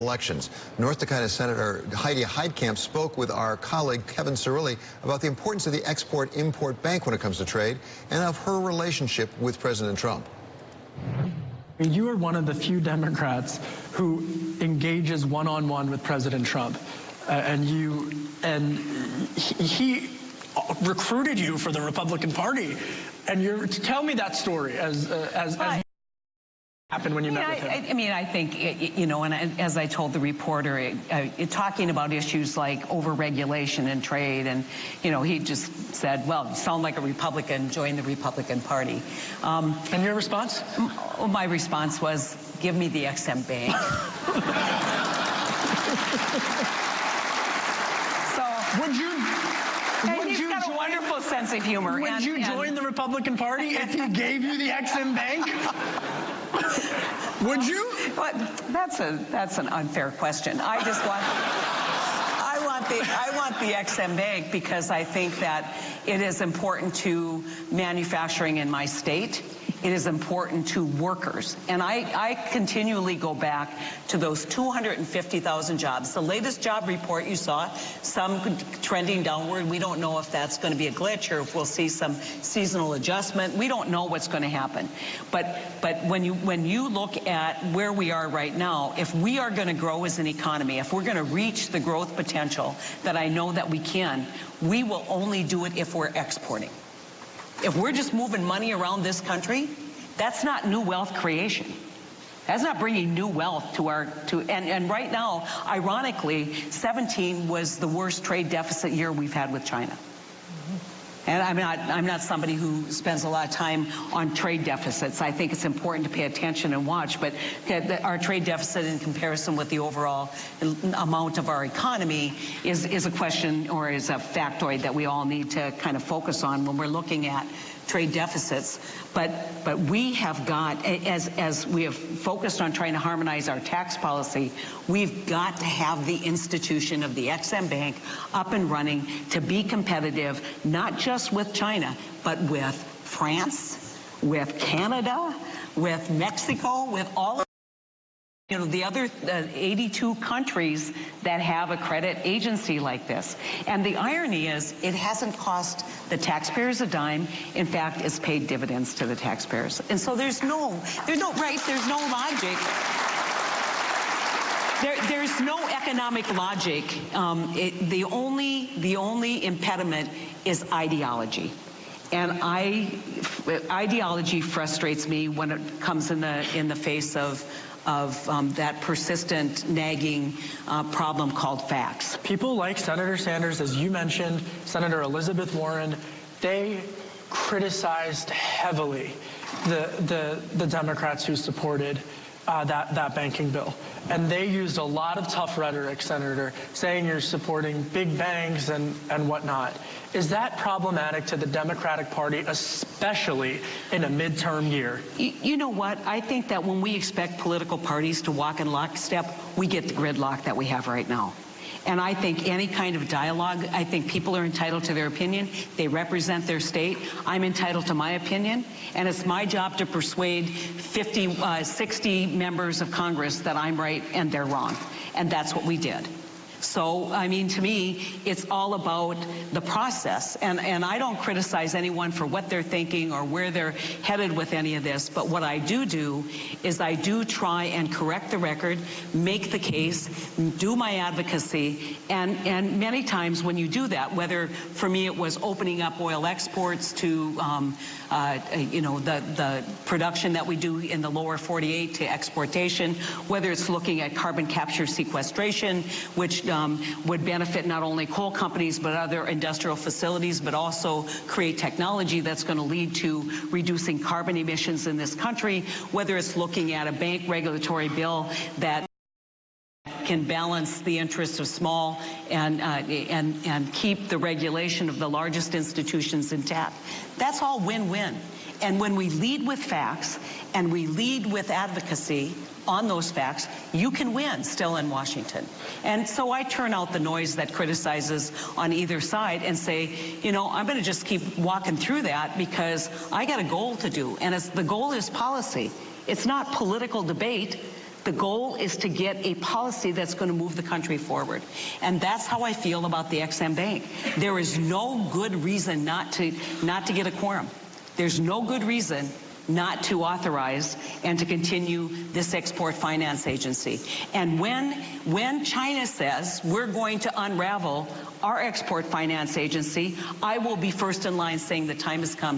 elections. North Dakota Senator Heidi Heitkamp spoke with our colleague Kevin Cirilli about the importance of the Export-Import Bank when it comes to trade and of her relationship with President Trump. You are one of the few Democrats who engages one-on-one with President Trump, and he recruited you for the Republican Party, and tell me that story as happened when you met with him. I mean, I think, you know, and as I told the reporter, talking about issues like overregulation and trade, and, you know, he just said, well, you sound like a Republican, join the Republican Party. And your response? My response was, give me the XM Bank. So, would you got a wonderful sense of humor. Would you join the Republican Party if he gave you the XM Bank? Would you? But that's an unfair question. I want the XM Bank because I think that it is important to manufacturing in my state. It is important to workers. And I continually go back to those 250,000 jobs. The latest job report you saw, some trending downward. We don't know if that's going to be a glitch or if we'll see some seasonal adjustment. We don't know what's going to happen. But when you look at where we are right now, if we are going to grow as an economy, if we're going to reach the growth potential that I know that we can, we will only do it if we're exporting. If we're just moving money around this country, that's not new wealth creation. That's not bringing new wealth and right now, ironically, 17 was the worst trade deficit year we've had with China. And I'm not somebody who spends a lot of time on trade deficits. I think it's important to pay attention and watch, but our trade deficit in comparison with the overall amount of our economy is a question, or is a factoid that we all need to kind of focus on when we're looking at trade deficits. But we have got, as we have focused on trying to harmonize our tax policy, we've got to have the institution of the XM Bank up and running to be competitive, not just with China, but with France, with Canada, with Mexico, with all of the other 82 countries that have a credit agency like this. And the irony is, it hasn't cost the taxpayers a dime. In fact, it's paid dividends to the taxpayers. And so there's no logic. There's no economic logic. The only impediment is ideology. And ideology frustrates me when it comes in the face of that persistent, nagging problem called facts. People like Senator Sanders, as you mentioned, Senator Elizabeth Warren, they criticized heavily the Democrats who supported that banking bill. And they used a lot of tough rhetoric, Senator, saying you're supporting big banks and whatnot. Is that problematic to the Democratic Party, especially in a midterm year? You know what? I think that when we expect political parties to walk in lockstep, we get the gridlock that we have right now. And I think any kind of dialogue, I think people are entitled to their opinion. They represent their state. I'm entitled to my opinion. And it's my job to persuade 60 members of Congress that I'm right and they're wrong. And that's what we did. So, I mean, to me, it's all about the process. And I don't criticize anyone for what they're thinking or where they're headed with any of this. But what I do is I do try and correct the record, make the case, do my advocacy. And many times when you do that, whether for me it was opening up oil exports to, the production that we do in the lower 48 to exportation, whether it's looking at carbon capture sequestration, which would benefit not only coal companies but other industrial facilities, but also create technology that's going to lead to reducing carbon emissions in this country, whether it's looking at a bank regulatory bill that can balance the interests of small and keep the regulation of the largest institutions intact. That's all win-win. And when we lead with facts and we lead with advocacy on those facts, you can win still in Washington. And so I turn out the noise that criticizes on either side and say, you know, I'm going to just keep walking through that because I got a goal to do. And the goal is policy. It's not political debate. The goal is to get a policy that's going to move the country forward. And that's how I feel about the EXIM Bank. There is no good reason not to get a quorum. There's no good reason not to authorize and to continue this export finance agency. And when China says we're going to unravel our export finance agency, I will be first in line saying the time has come.